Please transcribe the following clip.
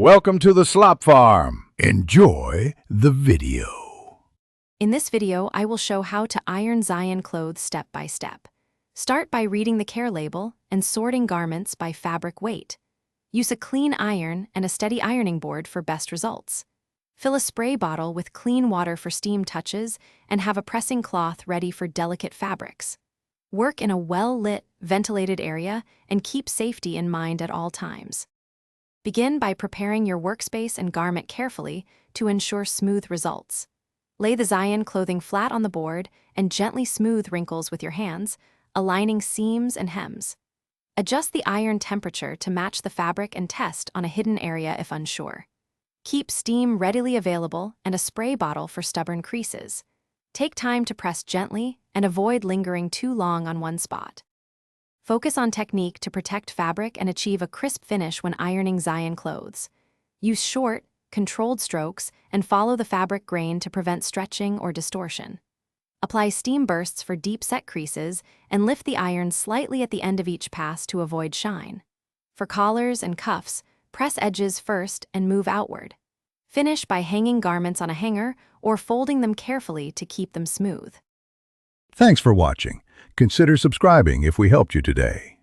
Welcome to the Slop Farm. Enjoy the video. In this video, I will show how to iron Zion clothes step by step. Start by reading the care label and sorting garments by fabric weight. Use a clean iron and a steady ironing board for best results. Fill a spray bottle with clean water for steam touches and have a pressing cloth ready for delicate fabrics. Work in a well-lit, ventilated area and keep safety in mind at all times. Begin by preparing your workspace and garment carefully to ensure smooth results. Lay the Zion clothing flat on the board and gently smooth wrinkles with your hands, aligning seams and hems. Adjust the iron temperature to match the fabric and test on a hidden area if unsure. Keep steam readily available and a spray bottle for stubborn creases. Take time to press gently and avoid lingering too long on one spot. Focus on technique to protect fabric and achieve a crisp finish when ironing Zion clothes. Use short, controlled strokes and follow the fabric grain to prevent stretching or distortion. Apply steam bursts for deep-set creases and lift the iron slightly at the end of each pass to avoid shine. For collars and cuffs, press edges first and move outward. Finish by hanging garments on a hanger or folding them carefully to keep them smooth. Thanks for watching. Consider subscribing if we helped you today.